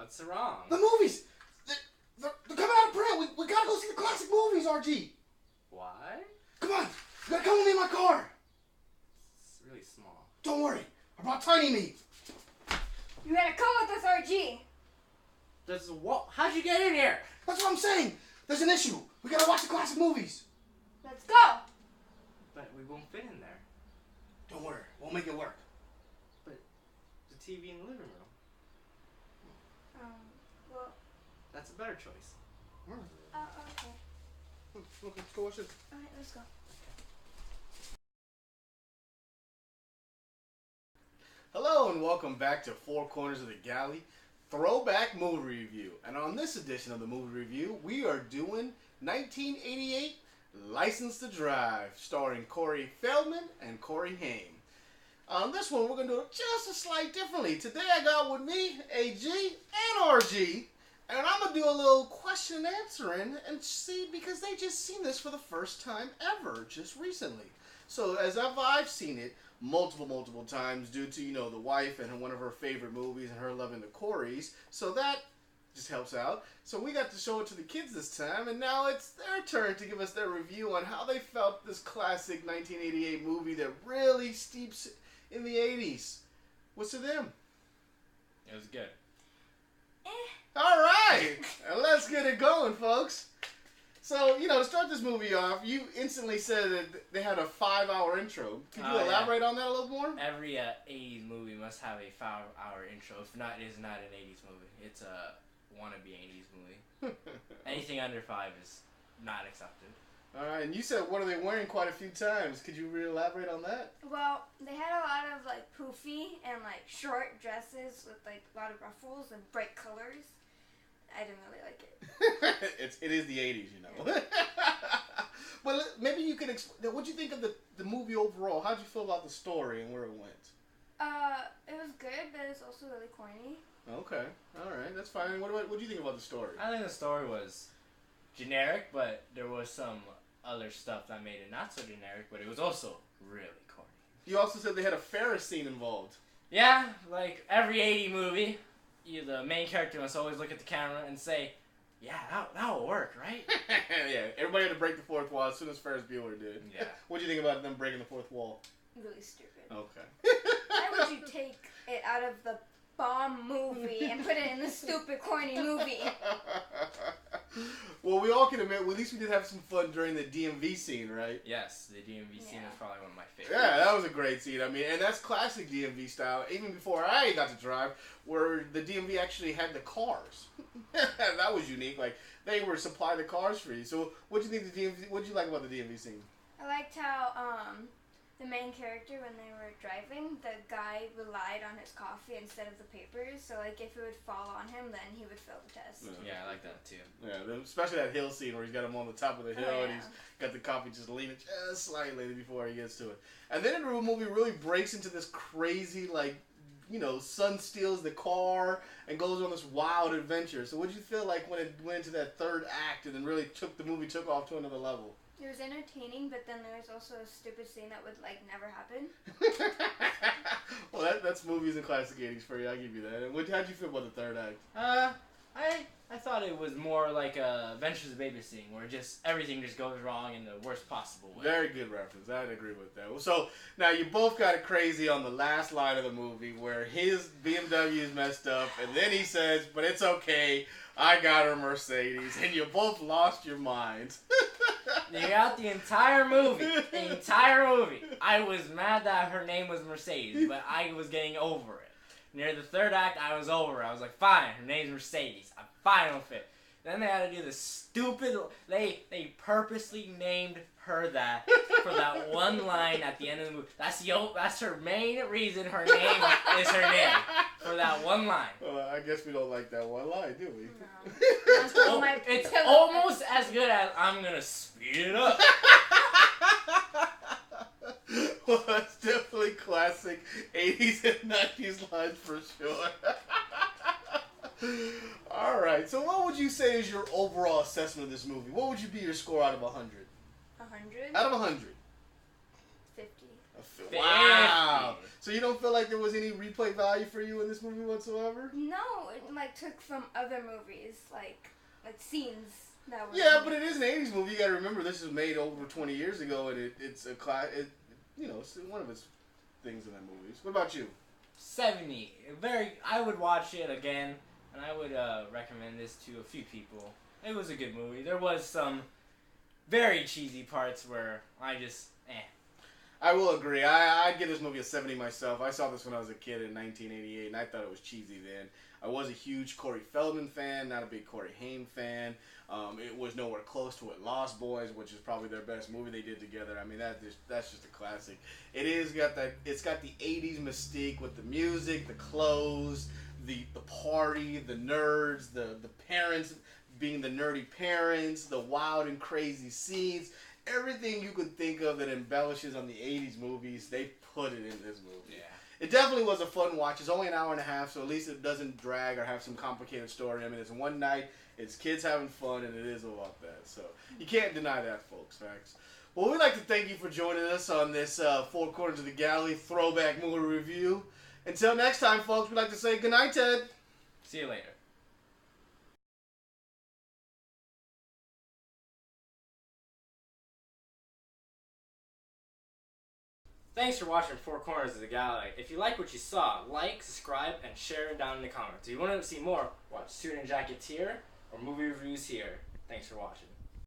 What's wrong? The movies! They're coming out of print! We gotta go see the classic movies, RG! Why? Come on! You gotta come with me in my car! It's really small. Don't worry, I brought Tiny Me! You gotta come with us, RG! There's what? How'd you get in here? That's what I'm saying! There's an issue! We gotta watch the classic movies! Let's go! But we won't fit in there. Don't worry, we'll make it work. But the TV in the living room. Well... That's a better choice. okay. Let's go watch it. Alright, let's go. Hello and welcome back to Four Corners of the Galley Throwback Movie Review. And on this edition of the movie review, we are doing 1988 License to Drive, starring Corey Feldman and Corey Haim. On this one, we're going to do it just a slight differently. Today I got with me AG and RG, and I'm going to do a little question and answering and see, because they just seen this for the first time ever, just recently. So as I've seen it multiple times due to, the wife and one of her favorite movies and her loving the Coreys, so that just helps out. So we got to show it to the kids this time, and now it's their turn to give us their review on how they felt this classic 1988 movie that really steeps in the 80s. What's to them? It was good. All right, let's get it going, folks. So, to start this movie off, you instantly said that they had a 5-hour intro. Could you elaborate on that a little more? Every 80s movie must have a 5-hour intro. If not, it is not an 80s movie. It's a wannabe 80s movie. Anything under 5 is not accepted. All right, and you said, what are they wearing quite a few times? Could you elaborate on that? Well, they had a lot of, poofy and, short dresses with, a lot of ruffles and bright colors. I didn't really like it. It is the 80s, Well, maybe you could explain. What'd you think of the movie overall? How'd you feel about the story and where it went? It was good, but it's also really corny. Okay, all right, that's fine. What do you think about the story? I think the story was generic, but there was some other stuff that made it not so generic, but it was also really corny. You also said they had a Ferris scene involved. Yeah, like every 80 movie, the main character must always look at the camera and say, yeah, that'll work, right? Yeah, everybody had to break the fourth wall as soon as Ferris Bueller did. Yeah. What do you think about them breaking the fourth wall? Really stupid. Okay. Why would you take it out of the bomb movie and put it in the stupid, corny movie? Well, we all can admit, at least we did have some fun during the DMV scene, right? Yes, the DMV scene is probably one of my favorites. Yeah, that was a great scene. I mean, and that's classic DMV style, even before I got to drive, where the DMV actually had the cars. That was unique. Like, they were supply the cars for you. So, what'd you like about the DMV scene? I liked how, the main character, when they were driving, the guy relied on his coffee instead of the papers. So, if it would fall on him, then he would fail the test. Yeah, I like that too. Yeah, especially that hill scene where he's got him on the top of the hill and he's got the coffee just leaning just slightly before he gets to it. And then the movie really breaks into this crazy, Son steals the car and goes on this wild adventure. So what did you feel like when it went into that third act and then really the movie took off to another level? It was entertaining, but then there was also a stupid scene that would, never happen. Well, that's movies and classic 80s for you. I'll give you that. And how'd you feel about the third act? I thought it was more like a Adventures of Baby scene, where everything just goes wrong in the worst possible way. Very good reference. I'd agree with that. So, now you both got it crazy on the last line of the movie where his BMW is messed up, and then he says, but it's okay, I got her Mercedes, and you both lost your minds. Throughout the entire movie, I was mad that her name was Mercedes, but I was getting over it. Near the third act, I was over it. I was like, fine, her name's Mercedes. I'm fine with it. Then they had to do this stupid... They purposely named her that for that one line at the end of the movie. That's her main reason her name is her name. For that one line. Well, I guess we don't like that one line, do we? No. It's almost as good as I'm going to speed it up. Well, that's definitely classic 80s and 90s lines for sure. Alright, so what would you say is your overall assessment of this movie? What would you be your score out of 100? 100? Out of 100? 50. Wow! So So you don't feel like there was any replay value for you in this movie whatsoever? No, it like took from other movies, like scenes that were. Yeah, but it is an '80s movie. You got to remember this was made over 20 years ago, and it's a it's one of its things in that movies. What about you? 70. I would watch it again, and I would recommend this to a few people. It was a good movie. There was some very cheesy parts where I just I will agree. I'd give this movie a 70 myself. I saw this when I was a kid in 1988, and I thought it was cheesy then. I was a huge Corey Feldman fan, not a big Corey Haim fan. It was nowhere close to what Lost Boys, which is probably their best movie they did together. I mean, that's just a classic. It's got the 80s mystique with the music, the clothes, the party, the nerds, the parents being the nerdy parents, the wild and crazy scenes. Everything you could think of that embellishes on the 80s movies, they put it in this movie. yeah. It definitely was a fun watch. It's only an hour and a half, so at least it doesn't drag or have some complicated story. I mean, it's one night, it's kids having fun, and it is about that. So you can't deny that, folks. Facts. Well, we'd like to thank you for joining us on this Four Corners of the Galley throwback movie review. Until next time, folks, we'd like to say good night, Ted. See you later. Thanks for watching Four Corners of the Galley. If you like what you saw, like, subscribe, and share it down in the comments. If you want to see more, watch Student Jackets here or movie reviews here. Thanks for watching.